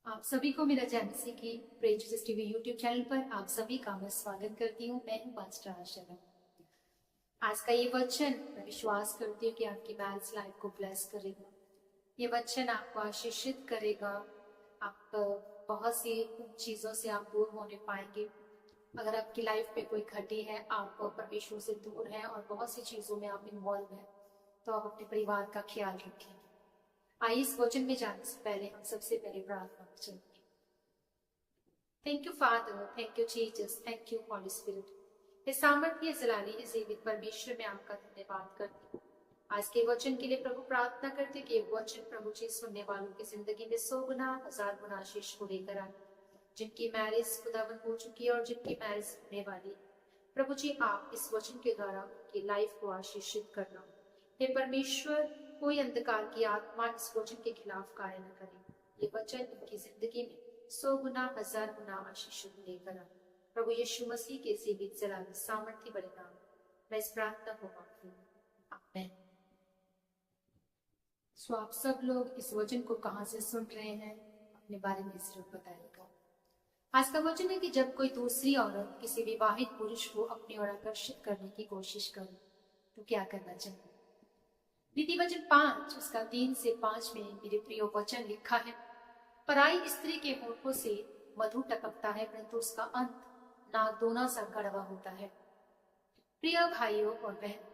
आप सभी को मेरा जय मसीह की praise Jesus TV YouTube channel पर आप सभी का मैं स्वागत करती हूँ। मैं हूँ पास्टर आशा। आज का ये वचन मैं विश्वास करती हूँ कि आपकी मैरिज लाइफ को ब्लेस करेगा। ये वचन आपको आशीषित करेगा। आप बहुत सी चीजों से आप दूर होने पाएंगे। अगर आपकी लाइफ में कोई घटी है, आप परमेश्वर से दूर हैं और बहुत सी चीजों में आप इन्वॉल्व हैं, तो आप अपने परिवार का ख्याल रखेंगे। आइए इस वचन में जाने से पहले हम सबसे पहले प्रार्थना में चलेंगे। Thank you Father, thank you Jesus, thank you Holy Spirit. इस सामर्थ्य जलाने इस जीवित परमेश्वर में आपका धन्यवाद करती हूँ। आज के वचन के लिए प्रभु प्रार्थना करते कि वचन प्रभु जी सुनने वालों की जिंदगी में 100 गुना 1000 गुना आशीष को लेकर आए। जिनकी मैरिज खुदाबंद हो चुकी है और जिनकी मैरिज होने वाली है, प्रभु जी आप इस वचन के द्वारा उनकी लाइफ को आशीषित करना। हे परमेश्वर, कोई अंधकार की आत्मा इस वचन के खिलाफ कार्य न करे। ये वचन उनकी जिंदगी में 100 गुना 1000 गुना आशीष लेकर आए। प्रभु यीशु मसीह के जीवित जलाने सामर्थ्य बड़े नाम मैं इस प्रार्थना को मांगती हूँ, आमीन। सो आप सब लोग इस वचन को कहाँ से सुन रहे हैं, अपने बारे में जरूर बताइएगा। आज का वचन है कि जब कोई दूसरी औरत किसी विवाहित पुरुष को अपनी ओर आकर्षित करने की कोशिश करे तो क्या करना चाहिए। नीति वचन 5 उसका 3 से 5 में मेरे प्रिय वचन लिखा है, पराई स्त्री के होठों से मधु टपकता है, परंतु उसका अंत नागदोना सा कड़वा होता है। प्रिय भाइयों और बहनों,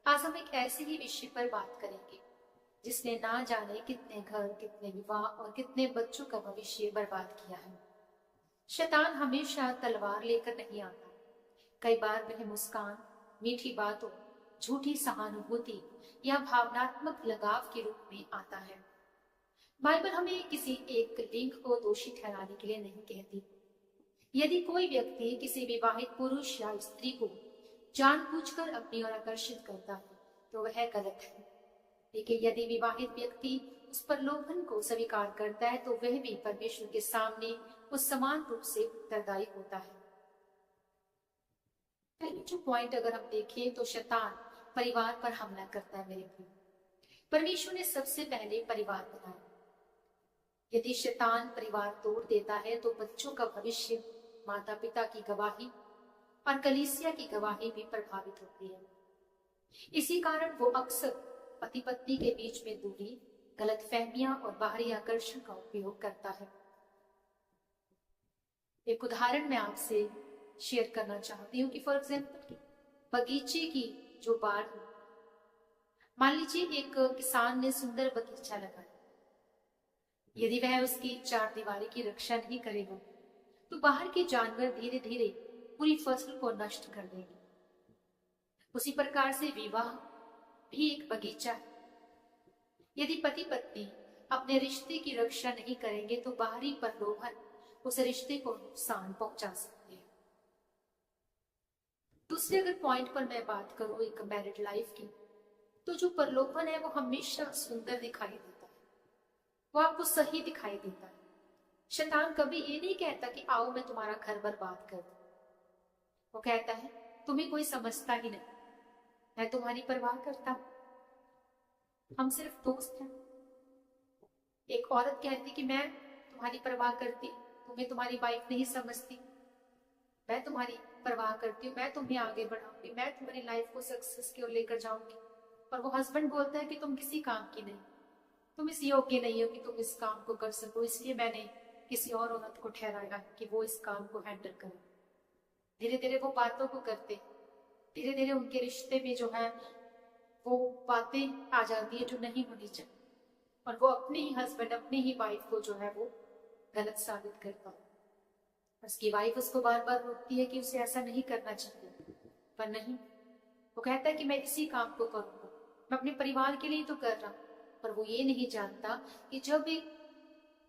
आज हम एक ऐसे ही विषय पर बात करेंगे जिसने ना जाने कितने घर, कितने विवाह और कितने बच्चों का भविष्य बर्बाद किया है। शैतान हमेशा तलवार लेकर नहीं आता। कई बार वह मुस्कान, मीठी बातों, झूठी सहानुभूति या भावनात्मक लगाव के रूप में आता है। बाइबल हमें किसी एक लिंग को दोषी ठहराने के लिए नहीं कहती। यदि कोई व्यक्ति किसी विवाहित पुरुष या स्त्री को जानबूझकर अपनी ओर आकर्षित करता है तो वह गलत है। लेकिन यदि विवाहित व्यक्ति उस प्रलोभन को स्वीकार करता है तो वह भी परमेश्वर के सामने उस समान रूप से उत्तरदायी होता है। पहले जो पॉइंट अगर हम देखें तो शैतान परिवार पर हमला करता है। मेरे प्रिय, परमेश्वर ने सबसे पहले परिवार बनाया। यदि शैतान परिवार तोड़ देता है तो बच्चों का भविष्य, माता पिता की गवाही और कलीसिया की गवाही भी प्रभावित होती है। इसी कारण वो अक्सर पति पत्नी के बीच में दूरी, गलतफहमियां और बाहरी आकर्षण का उपयोग करता है। एक उदाहरण मैं आपसे शेयर करना चाहती हूँ कि फॉर एग्जाम्पल बगीचे की जो बाढ़, मान लीजिए एक किसान ने सुंदर बगीचा लगाया। यदि वह उसकी चार दीवारी की रक्षा नहीं करेगा तो बाहर के जानवर धीरे धीरे पूरी फसल को नष्ट कर देंगे। उसी प्रकार से विवाह भी एक बगीचा है। यदि पति पत्नी अपने रिश्ते की रक्षा नहीं करेंगे तो बाहरी प्रलोभन उस रिश्ते को नुकसान पहुंचा सकते हैं। दूसरे अगर पॉइंट पर मैं बात करूं एक मैरिड लाइफ की, तो जो प्रलोभन है वो हमेशा सुंदर दिखाई देता है, वो आपको सही दिखाई देता है। शैतान कभी ये नहीं कहता कि आओ मैं तुम्हारा घर बर्बाद कर दूं। वो कहता है तुम्हें कोई समझता ही नहीं, मैं तुम्हारी परवाह करता हूं, हम सिर्फ दोस्त हैं। एक औरत कहती कि मैं तुम्हारी परवाह करती, तुम्हें तुम्हारी वाइफ नहीं समझती, मैं तुम्हारी परवाह करती हूँ, मैं तुम्हें आगे बढ़ाऊंगी, मैं तुम्हारी लाइफ को सक्सेस की ओर लेकर जाऊंगी। और वो हस्बैंड बोलता है कि तुम किसी काम की नहीं, तुम इस योग्य नहीं हो कि तुम इस काम को कर सको, इसलिए मैंने किसी और औरत को ठहराया कि वो इस काम को हैंडल करे। धीरे धीरे वो बातों को करते, धीरे धीरे उनके रिश्ते में जो है वो बातें आ जाती है जो नहीं होनी चाहिए, और वो अपने ही हस्बैंड, अपनी ही वाइफ को जो है वो गलत साबित करता है। उसकी वाइफ उसको बार बार रोकती है कि उसे ऐसा नहीं करना चाहिए, पर नहीं, वो कहता है कि मैं इसी काम को करूंगा, मैं अपने परिवार के लिए तो कर रहा हूं। पर वो ये नहीं जानता कि जब एक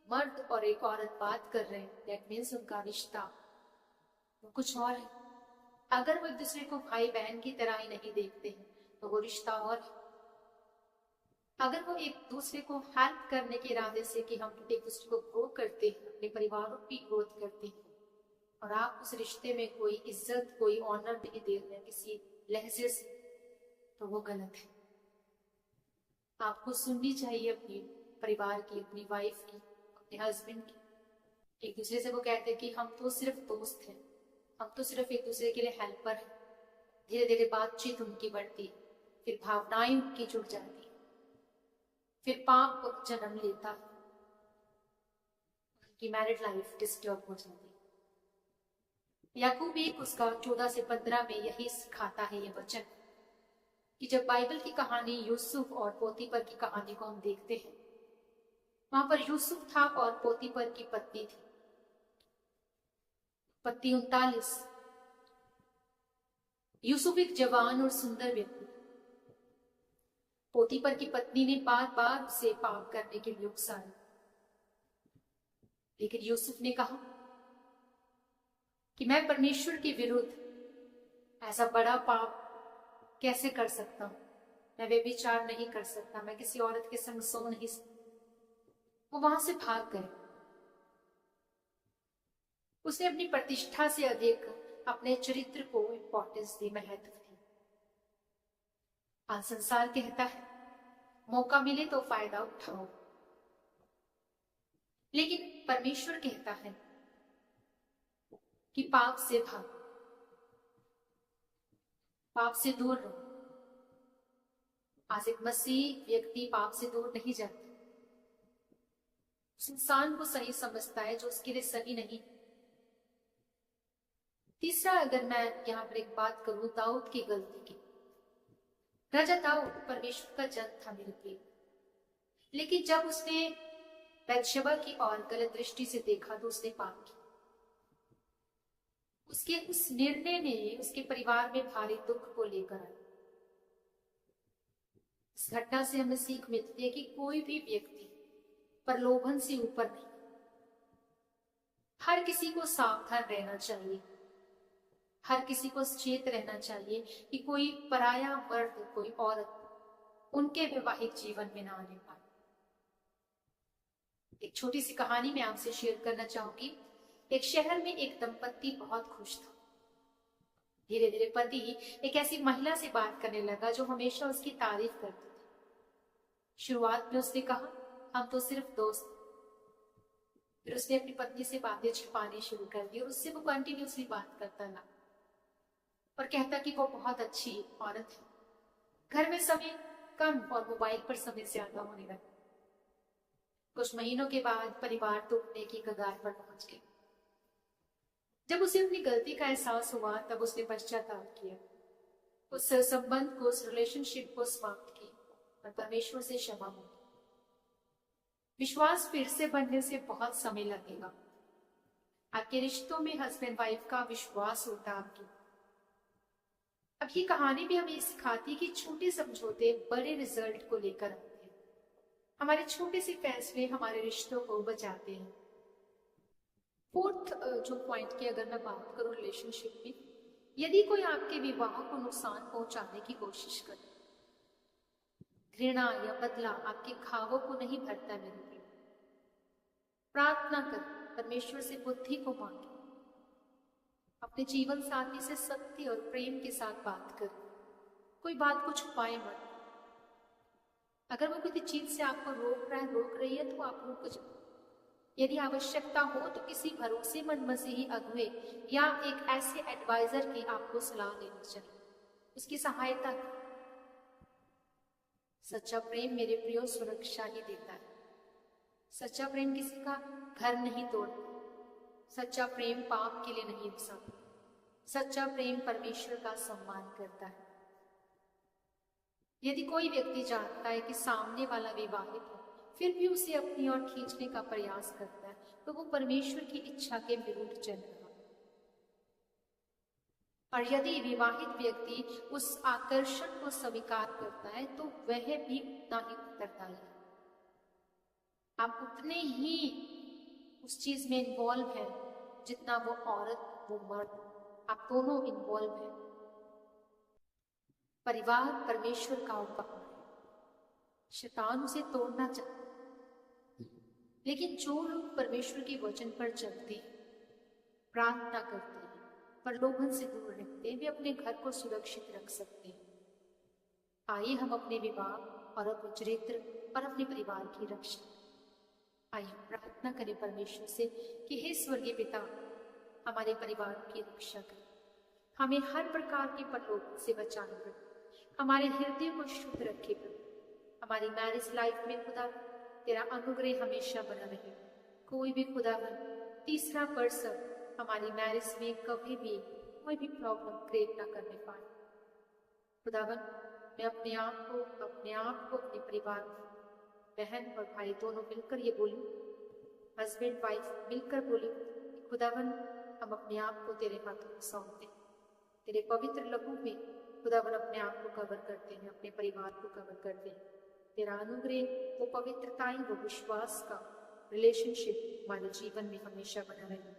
मर्द और एक औरत बात कर रहे हैं, दैट मीन्स उनका रिश्ता वो कुछ और है। अगर वो एक दूसरे को भाई बहन की तरह ही नहीं देखते हैं तो वो रिश्ता और है। अगर वो एक दूसरे को हेल्प करने के इरादे से कि हम एक दूसरे को ग्रो करते हैं, अपने परिवारों की ग्रोथ करते हैं, और आप उस रिश्ते में कोई इज्जत, कोई ऑनर नहीं दे रहे हैं किसी लहजे से, तो वो गलत है। आपको सुननी चाहिए अपने परिवार की, अपनी वाइफ की, अपने हस्बैंड की। एक दूसरे से वो कहते कि हम तो सिर्फ दोस्त हैं, हम तो सिर्फ एक दूसरे के लिए हेल्पर हैं। धीरे धीरे बातचीत उनकी बढ़ती, फिर भावनाएं उनकी जुड़ जाती, फिर पाप जन्म लेता, उनकी मैरिड लाइफ डिस्टर्ब हो जाती। याकूब 1 उसका 14 से 15 में यही सिखाता है ये वचन कि जब बाइबल की कहानी यूसुफ और पोतीपर की कहानी को हम देखते हैं, वहां पर यूसुफ था और पोतीपर की पत्नी थी, पत्नी 39। यूसुफ एक जवान और सुंदर व्यक्ति, पोतीपर की पत्नी ने बार बार उसे पाप करने के लिए उकसाया, लेकिन यूसुफ ने कहा कि मैं परमेश्वर के विरुद्ध ऐसा बड़ा पाप कैसे कर सकता हूं, मैं व्यभिचार नहीं कर सकता, मैं किसी औरत के संग सो नहीं सकता। वो वहां से भाग गए। उसने अपनी प्रतिष्ठा से अधिक अपने चरित्र को इंपॉर्टेंस दी, महत्व दी। आज संसार कहता है मौका मिले तो फायदा उठाओ, लेकिन परमेश्वर कहता है कि पाप से भागो, पाप से दूर रहो। आज एक मसीह व्यक्ति पाप से दूर नहीं जाता, उस इंसान को सही समझता है जो उसके लिए सही नहीं। तीसरा, अगर मैं यहां पर एक बात करूं दाऊद की गलती की। राजा दाऊद परमेश्वर का जन था मेरे प्रिय, लेकिन जब उसने बैतशेबा की और गलत दृष्टि से देखा तो उसने पाप किया। उसके उस निर्णय ने उसके परिवार में भारी दुख को लेकर आया। इस घटना से हमें सीख मिलती है कि कोई भी व्यक्ति प्रलोभन से ऊपर नहीं। हर किसी को सावधान रहना चाहिए, हर किसी को सचेत रहना चाहिए कि कोई पराया मर्द, कोई औरत उनके वैवाहिक जीवन में ना आने पाए। एक छोटी सी कहानी मैं आपसे शेयर करना चाहूंगी। एक शहर में एक दंपत्ति बहुत खुश था। धीरे धीरे पति एक ऐसी महिला से बात करने लगा जो हमेशा उसकी तारीफ करती थी। शुरुआत में उसने कहा हम तो सिर्फ दोस्त। फिर उसने अपनी पत्नी से बातें छिपानी शुरू कर दी और उससे वो कंटिन्यूसली बात करता रहा और कहता कि वो बहुत अच्छी औरत है। घर में समय कम और मोबाइल पर समय ज्यादा होने लगा। कुछ महीनों के बाद परिवार टूटने की कगार पर पहुंच गया। जब उसे अपनी गलती का एहसास हुआ तब उसने पश्चाताप किया, उस संबंध को, उस रिलेशनशिप को समाप्त किया और परमेश्वर से क्षमा मांगी। विश्वास फिर से बनने से बहुत समय लगेगा। आपके रिश्तों में हस्बैंड वाइफ का विश्वास होता आपकी। अब ये कहानी भी हमें सिखाती कि छोटे समझौते बड़े रिजल्ट को लेकर आते हैं। हमारे छोटे से फैसले हमारे रिश्तों को बचाते हैं। फोर्थ जो पॉइंट की अगर मैं बात करूं रिलेशनशिप में, यदि कोई आपके विवाह को नुकसान पहुंचाने की कोशिश करे, घृणा या बदला आपके घावों को नहीं भरता मेरे प्रिय। प्रार्थना कर, परमेश्वर से बुद्धि को मांगे, अपने जीवन साथी से सत्य और प्रेम के साथ बात कर, कोई बात को छुपाए मत। अगर वो किसी चीज से आपको रोक रही है तो आप रुक जाओ। यदि आवश्यकता हो तो किसी भरोसेमंद मसीही अगुवे या एक ऐसे एडवाइजर की आपको सलाह लेनी चाहिए, उसकी सहायता। सच्चा प्रेम मेरे प्रियो सुरक्षा ही देता है। सच्चा प्रेम किसी का घर नहीं तोड़ता। सच्चा प्रेम पाप के लिए नहीं उकसाता। सच्चा प्रेम परमेश्वर का सम्मान करता है। यदि कोई व्यक्ति जानता है कि सामने वाला विवाहित है फिर भी उसे अपनी ओर खींचने का प्रयास करता है तो वो परमेश्वर की इच्छा के विरुद्ध चल रहा है। और यदि विवाहित व्यक्ति उस आकर्षण को स्वीकार करता है तो वह भी उतना ही उत्तरदायी है। आप उतने ही उस चीज में इन्वॉल्व है जितना वो औरत, वो मर्द, आप दोनों इन्वॉल्व हैं। परिवार परमेश्वर का उपहार है। शैतान उसे तोड़ना चाहता है, लेकिन जो लोग परमेश्वर के वचन पर चलते हैं, प्रार्थना करते हैं, प्रलोभन से दूर रहते हैं, वे अपने घर को सुरक्षित रख सकते हैं। आइए हम अपने विवाह और अपने चरित्र और अपने परिवार की रक्षा आइए हम प्रार्थना करें परमेश्वर से कि हे स्वर्गीय पिता, हमारे परिवार की रक्षा करें, हमें हर प्रकार की प्रलोभन से बचाना प्रभु, हमारे हृदय को शुद्ध रखे प्रभु, हमारी मैरिज लाइफ में खुदा तेरा अनुग्रह हमेशा बना रहे। कोई भी खुदावन तीसरा पर्सन हमारी मैरिज में कभी भी कोई भी प्रॉब्लम क्रिएट ना करने पाए। खुदावन मैं अपने आप को अपने परिवार बहन और भाई दोनों मिलकर ये बोलूं, हस्बैंड वाइफ मिलकर बोलूं, खुदावन हम अपने आप को तेरे हाथों में सौंपते हैं, तेरे पवित्र लहू में खुदावन अपने आप को कवर करते हैं, अपने परिवार को कवर करते हैं। तेरा अनुग्रह, वो पवित्रताई, वो विश्वास का रिलेशनशिप हमारे जीवन में हमेशा बना रहे।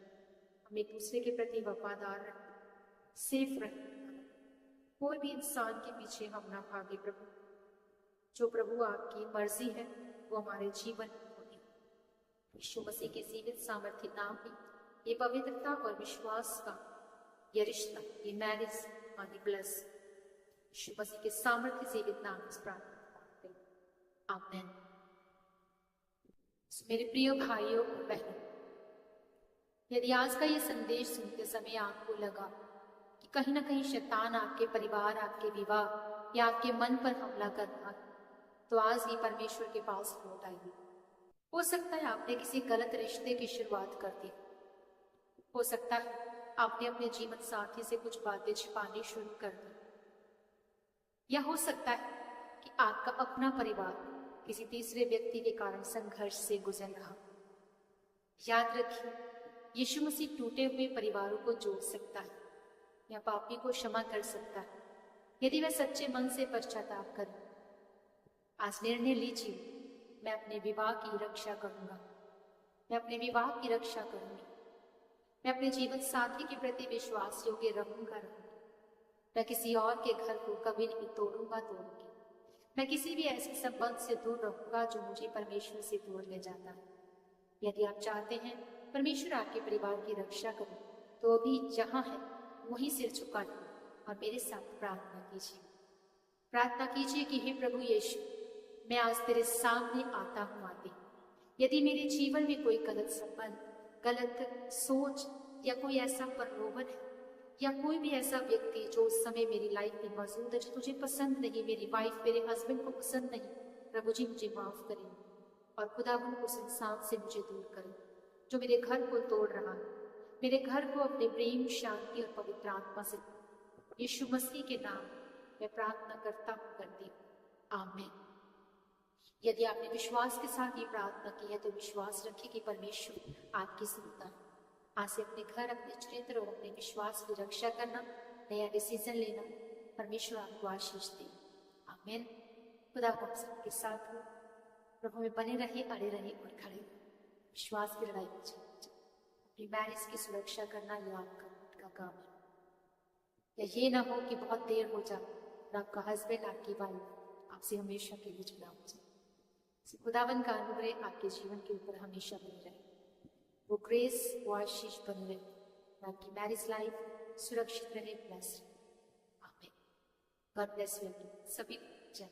हम एक दूसरे के प्रति वफादार रहें, सेफ रहें, कोई भी इंसान के पीछे हम ना भागे प्रभु। जो प्रभु आपकी मर्जी है वो हमारे जीवन में होगी। यीशु मसीह के जीवित सामर्थ्य नाम में ये पवित्रता और विश्वास का ये रिश्ता, ये मैरिज हमारी ब्लेस यीशु मसीह के सामर्थ्य जीवित नाम में प्रार्थना करते हैं, आमीन। मेरे प्रिय भाइयों और बहनों, यदि आज का ये संदेश सुनते समय आपको लगा कि कहीं ना कहीं शैतान आपके परिवार, आपके विवाह या आपके मन पर हमला कर रहा है, तो आज ही परमेश्वर के पास लौट आइए। हो सकता है आपने किसी गलत रिश्ते की शुरुआत कर दी, हो सकता है आपने अपने जीवन साथी से कुछ बातें छिपानी शुरू कर दी, या हो सकता है कि आपका अपना परिवार किसी तीसरे व्यक्ति के कारण संघर्ष से गुजर रहा। याद रखिए, यीशु मसीह टूटे हुए परिवारों को जोड़ सकता है या पापी को क्षमा कर सकता है, यदि वह सच्चे मन से पश्चाताप करे। आज निर्णय लीजिए, मैं अपने विवाह की रक्षा करूंगा, मैं अपने विवाह की रक्षा करूंगी, मैं अपने जीवन साथी के प्रति विश्वास योग्य रहूंगा। मैं किसी और के घर को कभी नहीं तोड़ूंगी। मैं किसी भी ऐसे संबंध से दूर रहूंगा जो मुझे परमेश्वर से दूर ले जाता है। यदि आप चाहते हैं परमेश्वर आपके परिवार की रक्षा करे, तो अभी जहां है वहीं सिर झुकाइए और मेरे साथ प्रार्थना कीजिए। प्रार्थना कीजिए कि हे प्रभु यीशु, मैं आज तेरे सामने आता हूँ आते। यदि मेरे जीवन में कोई गलत संबंध, गलत सोच या कोई ऐसा प्रलोभन है या कोई भी ऐसा व्यक्ति जो उस समय मेरी लाइफ में मौजूद है जो तुझे पसंद नहीं, मेरी वाइफ, मेरे हस्बैंड को पसंद नहीं, प्रभु जी मुझे माफ करें और खुदावन उस इंसान से मुझे दूर करें जो मेरे घर को तोड़ रहा है। मेरे घर को अपने प्रेम, शांति और पवित्र आत्मा से यीशु मसीह के नाम मैं प्रार्थना करता हूँ, करती हूँ, आमीन। यदि आपने विश्वास के साथ ये प्रार्थना की है तो विश्वास रखिए कि परमेश्वर आपकी सुनता है। आज से अपने घर, अपने चरित्र और अपने विश्वास की रक्षा करना, नया डिसीजन लेना, परमेश्वर आपको आशीष दे, आमीन। खुदा आप सबके साथ हो, प्रभु में बने रहे, अड़े रहे और खड़े रहे। विश्वास की लड़ाई में अपनी मैरिज की सुरक्षा करना यह आपका काम है। या ये ना हो कि बहुत देर हो जाए और आपका हस्बैंड, आपकी वाइफ आपसे हमेशा के लिए जुड़ा हो जाए। खुदावन का अनुग्रह आपके जीवन के ऊपर हमेशा बनी रहे, वो ग्रेस, वो आशीष बनी रहे, आपकी मैरिज लाइफ सुरक्षित रहे, ब्लेस्ड रहे, आमीन। गॉड ब्लेस यू सभी। जय